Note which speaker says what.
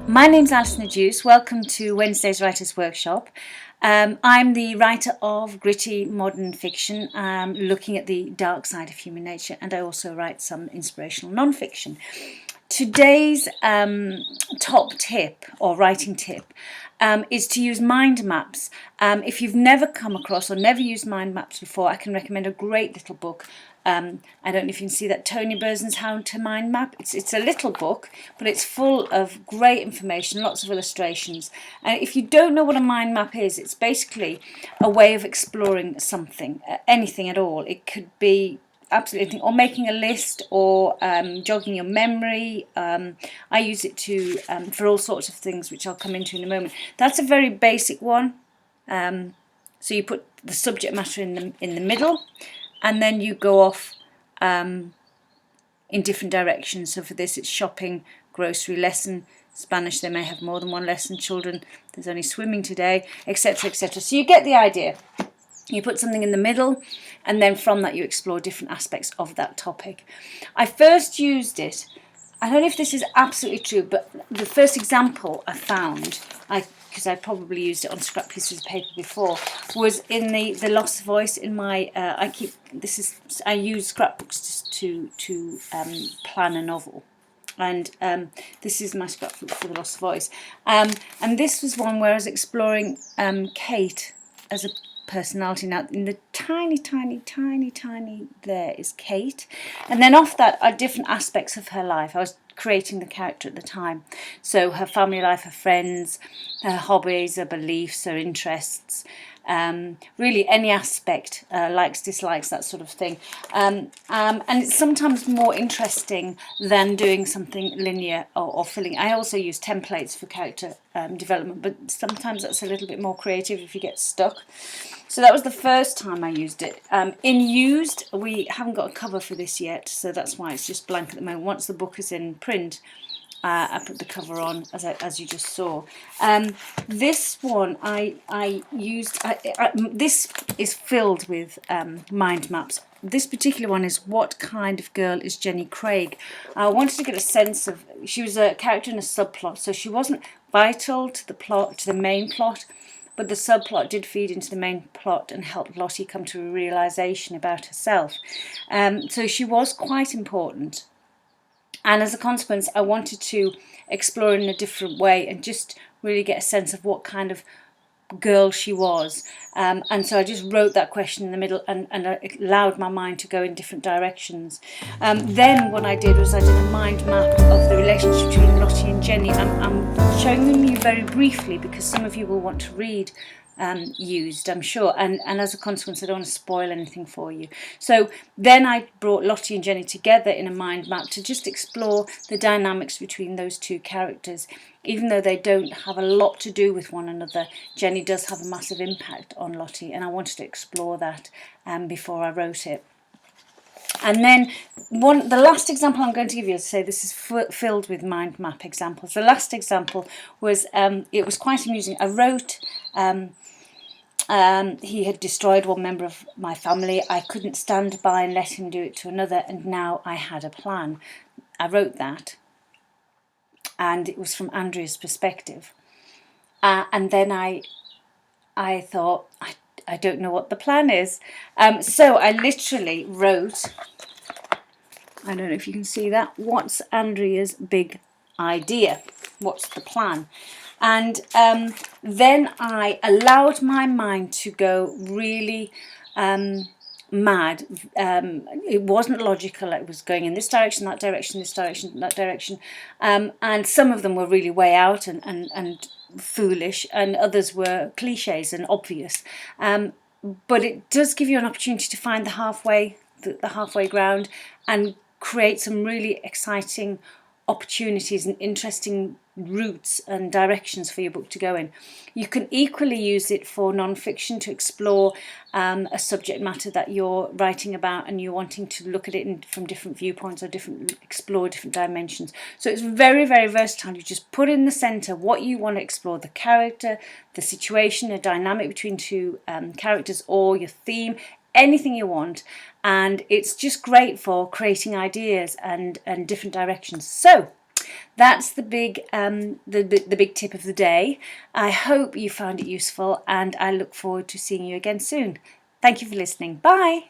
Speaker 1: My name's Alison. Welcome to Wednesday's Writers' Workshop. I'm the writer of gritty modern fiction, looking at the dark side of human nature, and I also write some inspirational non-fiction. Today's top tip or writing tip is to use mind maps. If you've never come across or never used mind maps before, I can recommend a great little book. I don't know if you can see that, Tony Burton's How to Mind Map. It's a little book, but it's full of great information, lots of illustrations. And if you don't know what a mind map is, it's basically a way of exploring something, anything at all. It could be absolutely anything, or making a list, or jogging your memory. I use it for all sorts of things, which I'll come into in a moment. That's a very basic one. So you put the subject matter in the middle, and then you go off in different directions. So for this, it's shopping, grocery, lesson, Spanish. They may have more than one lesson. Children, there's only swimming today, etc., etc. So you get the idea. You put something in the middle, and then from that you explore different aspects of that topic. I first used it, I don't know if this is absolutely true, but the first example I found, because I probably used it on scrap pieces of paper before, was in the lost voice in my, I use scrapbooks to plan a novel. And this is my scrapbook for the lost voice. And this was one where I was exploring Kate as a personality. Now in the tiny there is Kate, and then off that are different aspects of her life. I was creating the character at the time, so her family life, her friends, her hobbies, her beliefs, her interests, really any aspect, likes, dislikes, that sort of thing. And it's sometimes more interesting than doing something linear or filling. I also use templates for character development, but sometimes that's a little bit more creative if you get stuck. So that was the first time I used it. In used, we haven't got a cover for this yet, so that's why it's just blank at the moment. Once the book is in print, I put the cover on, as you just saw. This one I used. This is filled with mind maps. This particular one is What Kind of Girl is Jenny Craig? I wanted to get a sense of. She was a character in a subplot, so she wasn't vital to the plot, to the main plot. But the subplot did feed into the main plot and helped Lottie come to a realisation about herself. So she was quite important. And as a consequence, I wanted to explore in a different way and just really get a sense of what kind of girl she was. And so I just wrote that question in the middle and allowed my mind to go in different directions. Then what I did was I did a mind map of the relationship between Lottie and Jenny. I'm showing them you very briefly because some of you will want to read used, I'm sure, and as a consequence I don't want to spoil anything for you. So then I brought Lottie and Jenny together in a mind map to just explore the dynamics between those two characters. Even though they don't have a lot to do with one another, Jenny does have a massive impact on Lottie, and I wanted to explore that before I wrote it. And then the last example I'm going to give you, this is filled with mind map examples. The last example was, it was quite amusing. I wrote, he had destroyed one member of my family. I couldn't stand by and let him do it to another, and now I had a plan. I wrote that, and it was from Andrea's perspective. And then I thought, I don't know what the plan is. So I literally wrote, I don't know if you can see that, what's Andrea's big idea? What's the plan? And then I allowed my mind to go really mad. It wasn't logical. It was going in this direction, that direction, this direction, that direction. And some of them were really way out and foolish, and others were cliches and obvious. But it does give you an opportunity to find the halfway ground and create some really exciting opportunities and interesting routes and directions for your book to go in. You can equally use it for non-fiction to explore a subject matter that you're writing about and you're wanting to look at it from different viewpoints or explore different dimensions. So it's very, very versatile. You just put in the centre what you want to explore, the character, the situation, the dynamic between two characters, or your theme, anything you want, and it's just great for creating ideas and different directions. So That's the big tip of the day. I hope you found it useful, and I look forward to seeing you again soon. Thank you for listening. Bye.